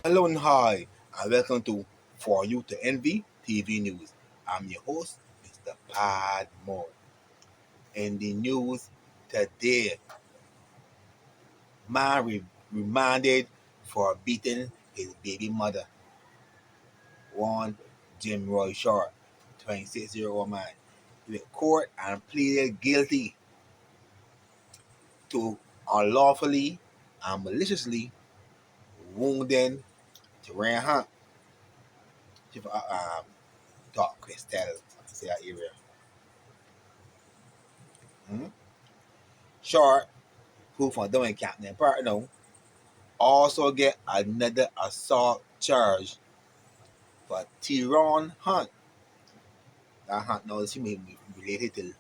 Hello and hi, and welcome to For You to Envy TV News. I'm your host, Mr. Padmore. In the news today, man remanded for beating his baby mother. One Jim Roy Short, 26-year-old man. He went to court and pleaded guilty to unlawfully and maliciously wounding Terran Hunt. Dark Crystal, say that area. Mhm. Short, who from doing Captain Partner, also get another assault charge for Tyrone Hunt. That Hunt knows he may be related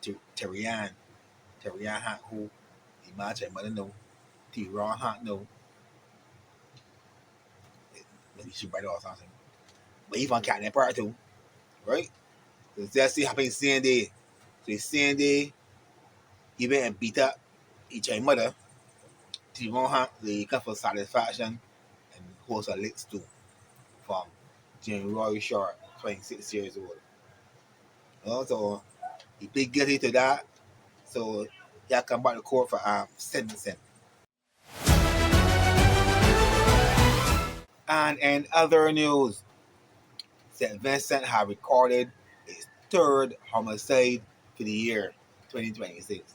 to Tyrion. Tyrion Hunt, who the match I mother know. Tyrone Hunt know. Maybe she brother or something. But he from Captain Part too, right? So that's what happened same day. So the same day, he went and beat up each other mother. Tyrone Hunt, they come for satisfaction and host a licks too from Jim Roy Short, 26 years old. So he plead guilty to that. So he come back to court for sentencing. And in other news, St. Vincent have recorded its third homicide for the year 2026.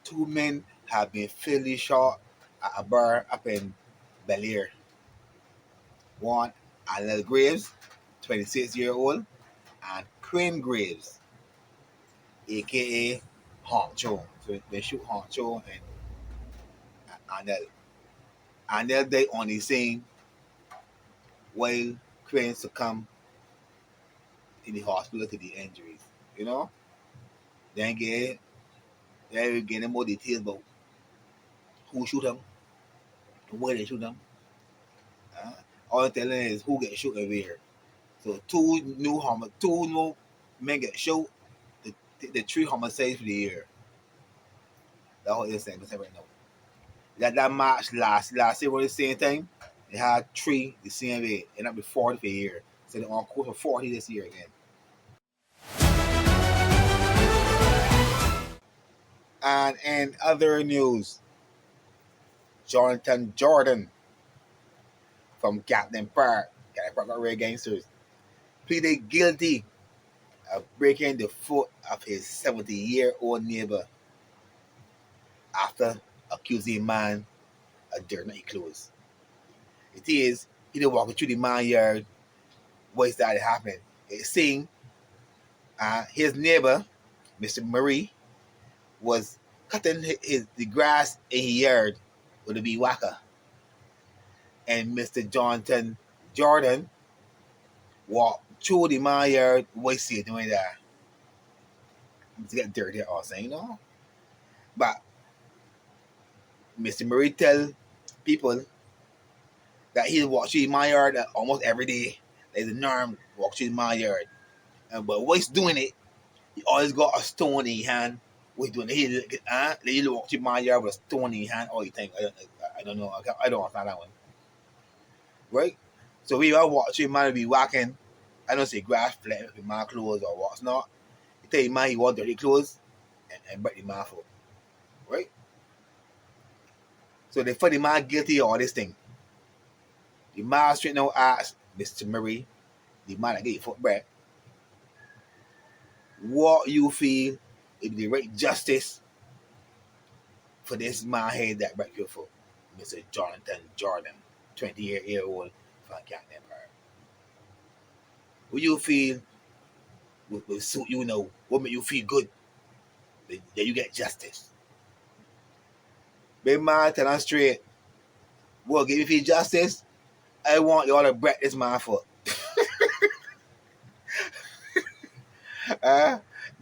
Two men have been fatally shot at a bar up in Bel Air. One, Alel Graves, 26-year-old, and Quinn Graves, aka Honcho. So they shoot Honcho and Anel. Anel died on the scene while Quinn succumbed in the hospital to the injuries. You know? Then we get more details about who shoot him, where they shoot him. Uh, all I'm telling is who get shot and where. So two new men get shot. The three homicides for the year. That's what they're saying right now. That March last year was the same time. They had three the same way. And that'll be 40 for a year. So they're on course for 40 this year again. And in other news, Jonathan Jordan from Captain Park got Red Gangsters, pleaded guilty of breaking the foot of his 70-year-old neighbor after accusing man of dirty clothes. It is, he did walking through the man yard, what started happening. It seemed his neighbor, Mr. Murray, was cutting the grass in his yard with a bee whacker. And Mr. Jonathan Jordan walked through the man yard, what he doing there? To get dirty also, you know? But Mr. Murray tell people that he walks through my yard almost every day. There's a norm, walk through my yard. But while he's doing it, he always got a stone in his hand. What he's doing it, he walk through my yard with a stone in his hand all the time. I don't know. I don't understand that one. Right? So we all walk through, man, be walking. I don't say grass flat with my clothes or what's not. He tell you, man, he want dirty clothes and break the man for. Right? So they find the man guilty of all this thing. The man straight now asked Mr. Murray, the man that get your foot back, what you feel is the right justice for this man here that break your foot, Mr. Jonathan Jordan, 20-year-old from Captain Park. What you feel will suit you now? What make you feel good that you get justice? Big man, tell him straight. Well, give you justice. I want y'all to break this man foot.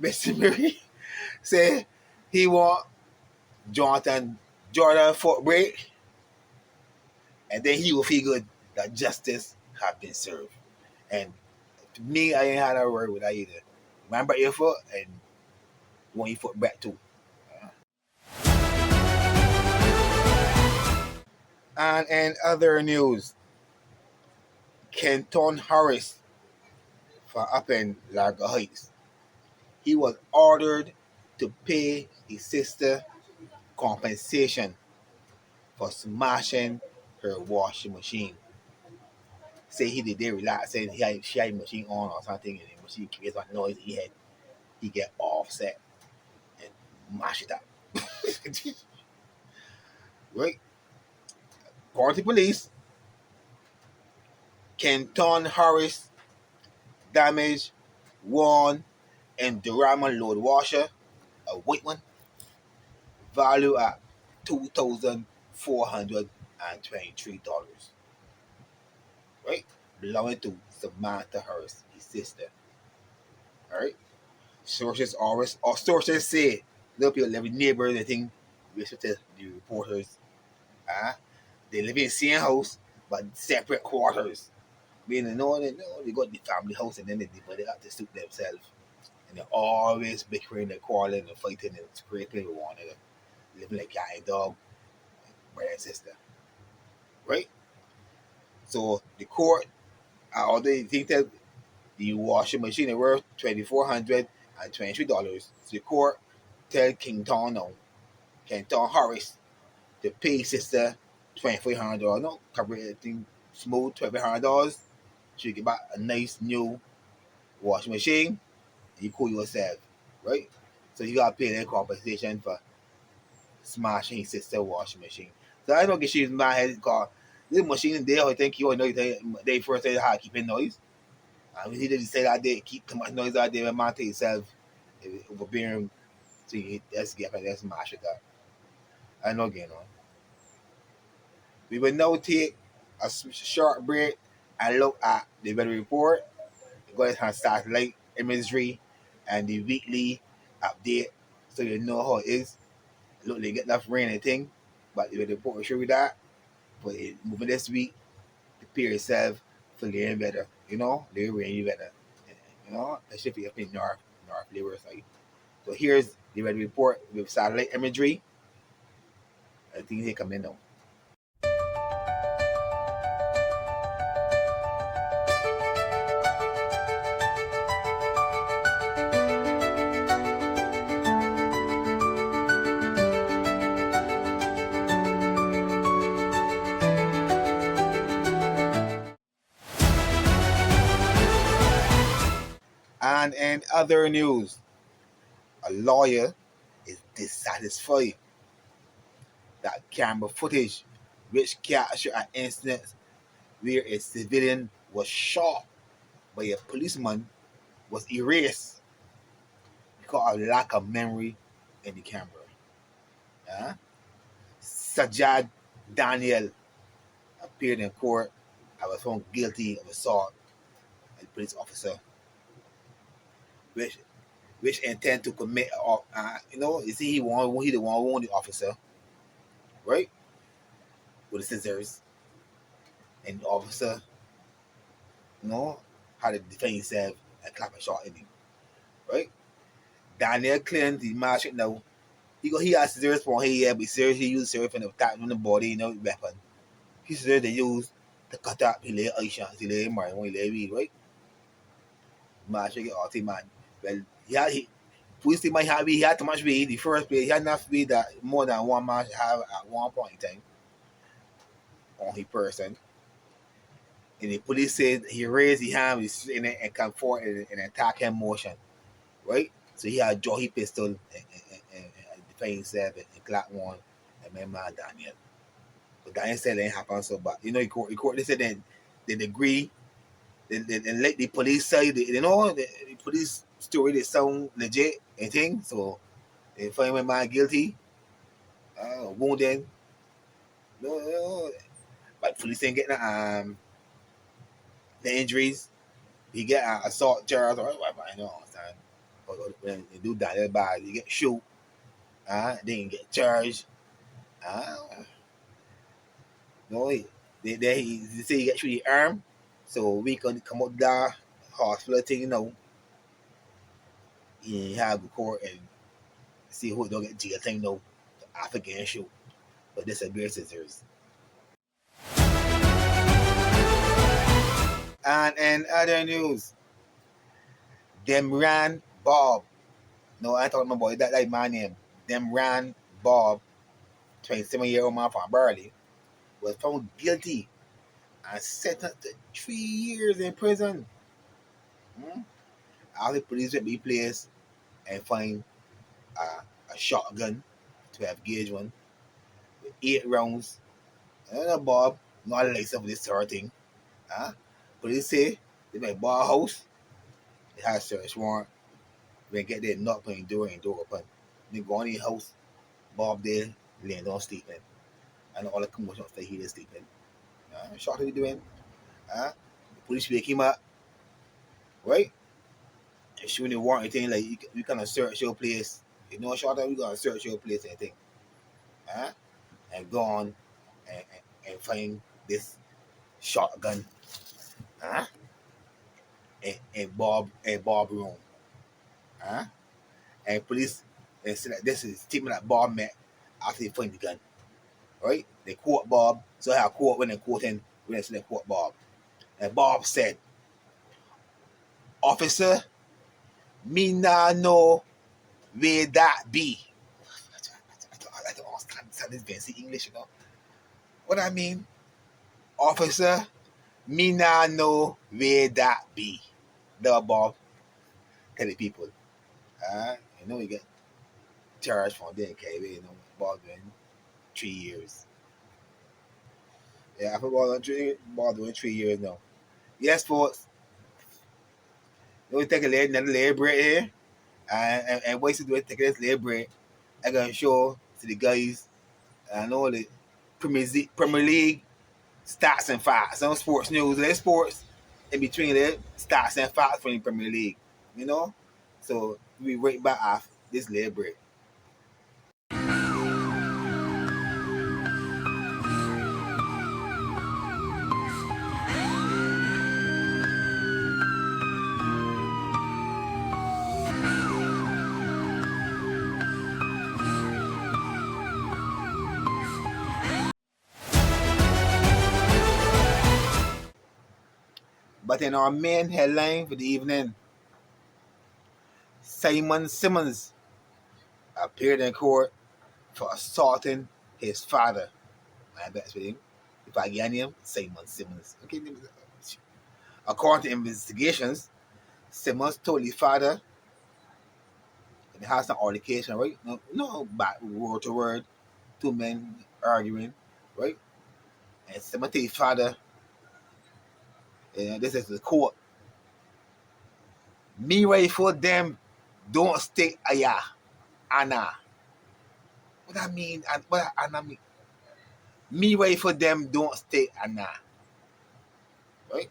Mr. Murray say he want Jonathan Jordan foot break, and then he will feel good that justice have been served. And to me, I ain't had a word with that either. Man break your foot and want your foot back too. And in other news, Kenton Harris for up in Largo Heights, he was ordered to pay his sister compensation for smashing her washing machine. Say he did they relax, saying she had machine on or something, and the machine creates one noise he get offset and mash it up. Right? According to police, Kenton Harris damaged one Endurama load washer, a white one, value at $2,423. Right? Belonging to Samantha Harris, his sister. Alright? Sources say little people living neighbors, I think, listen to the reporters. Uh, they live in the same house but separate quarters. Meaning they got the family house and then they divide it up to suit themselves. And they're always bickering and quarreling and fighting and scraping with one another. Living like cat and dog, brother and sister. Right? So the court, although they think that the washing machine is worth $2,423, so the court tell Kenton Harris to pay sister $2,400. No, cover everything smooth, $2,400. So you get back a nice new washing machine. You cool yourself, right? So you gotta pay that compensation for smashing his sister washing machine. So I don't get she's mad head because this machine there, I think you all know they first say how to keep in noise. And he didn't say that they keep too much noise out there and mount itself overbearing. So let's get back, let's smash it up. I know again on. We will now take a short break and look at the weather report. Go ahead and satellite imagery and the weekly update so you know how it is. Look, they get enough rain and thing, but the report will show you that. But moving this week, prepare yourself for getting better. You know, they're rainy better. You know, especially up in North Labor side. So here's the weather report with satellite imagery. I think they come in now. And in other news, a lawyer is dissatisfied that camera footage which captured an incident where a civilian was shot by a policeman was erased because of lack of memory in the camera. Uh, Sajad Daniel appeared in court and was found guilty of assault by the police officer, which intend to commit. You see, he the one who warned the officer, right, with the scissors, and the officer, had to defend himself and clap a shot in him, right? Daniel claimed the marshal now. He has scissors for him here, but seriously used scissors for the attack on the body, weapon. He scissors they use to cut up his leg Aisha, his leg Mary, his leg weed, right? Marshal get out man. Well, he police might have he had too much weed. The first place he had enough weed that more than one man should have at one point in time on his person. And the police said he raised his hand in it and come forward and attack him motion, right? So he had draw his pistol and defend himself and clap one and my man Daniel. But Daniel said it ain't happen so but the court they said then they agree and let the police say the police story they sound legit and thing. So they find my man guilty, wounded. No, but police ain't getting the injuries. He get assault charge or whatever, understand. But when they do that, they're bad. You get shoot, they can get charged. No, they say he get shoot the arm, so we can come up the hospital thing, he have the court and see who don't get jail thing, after getting shoot. But this is bare scissors. And in other news, them ran Bob. No, I don't remember that like my name. Them ran Bob, 27-year-old man from Burley, was found guilty and sentenced to 3 years in prison. Hmm? After the police went to the place and find a shotgun, 12 gauge one, with 8 rounds. And Bob, not like some of this sort of thing. Huh? Police say they might buy a house, they had a search warrant, they get there, knock on the door and door open. They go in the house, Bob there, laying down sleeping. And all the commotion of the he is sleeping. Shot he doing. The police wake him up, right? And showing the warrant thing like you can search your place. You know, shot we gotta search your place and thing. Huh? And go on and find this shotgun. Huh? And Bob room. Huh? And police they said that this is statement that Bob met after they find the gun. Right? They quote Bob. So I have quote when they quoting when they say they quote Bob. And Bob said, "Officer, me nah know where that be." I don't understand this fancy English, you know. What I mean, officer, me nah know where that be. The Bob tell the people. You know, you get charged from there, okay? You know, Bob doing 3 years. Yeah, I put Bob doing 3 years now. Yes, folks. We take another little break here. And once you do it, take this little break. I'm going to show to the guys, I know the Premier League stats and facts. Some sports news, there's sports in between the stats and facts from the Premier League. You know? So we right back off this little break. But in our main headline for the evening, Simon Simmons appeared in court for assaulting his father. My best with him. If I get him, Simon Simmons. Okay, according to investigations, Simmons told his father, and it has some altercation, right? No, back word to word, two men arguing, right? And Simmons told his father, this is the court, me ready for them, don't stick aya, Anna. What I mean, what Anna mean? Me ready for them, don't stick Anna, right?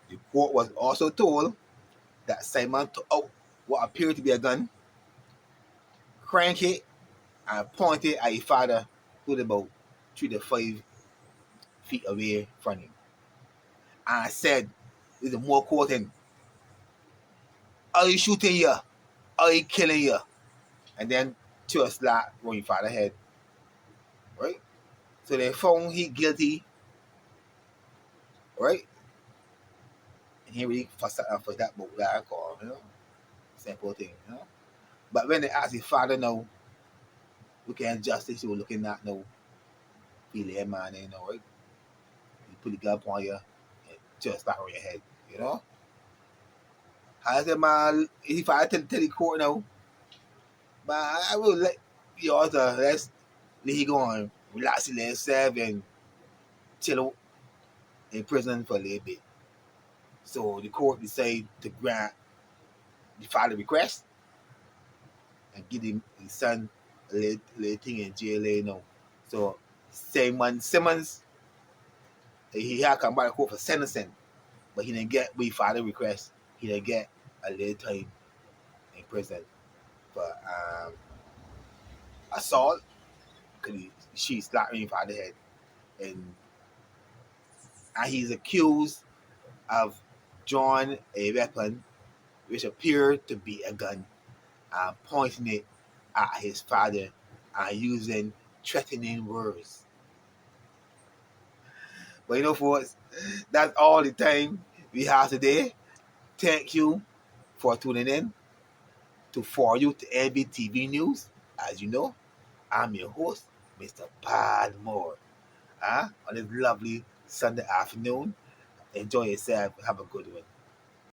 The court was also told that Simon took out what appeared to be a gun, cranked it, and pointed at his father, who was about 3 to 5 feet away from him. And said, "This is more quoting, are you shooting you? Are you killing you?" And then to a slap on your father's head. Right? So they found he guilty, right? And he really for that book that I call, you know? Simple thing, you know? But when they asked his father now, looking at justice, he was looking at now, feel man, you know, right? He put the gun on you and just slap on your head, you know? I said, man, if I tell the court now, man, I will let the author, let's let he go on, relax himself and chill out in prison for a little bit. So the court decided to grant the father request and give him his son a little thing in jail, you know. So Simon Simmons, he had come back to court for sentencing, but he didn't get with father request. He didn't get a little time in prison for assault because she slapped him father head, and he's accused of drawing a weapon which appeared to be a gun and pointing it at his father and using threatening words. But folks, that's all the time we have today. Thank you for tuning in to For You to Every TV News. As you know, I'm your host, Mr. Padmore. On this lovely Sunday afternoon. Enjoy yourself. Have a good one.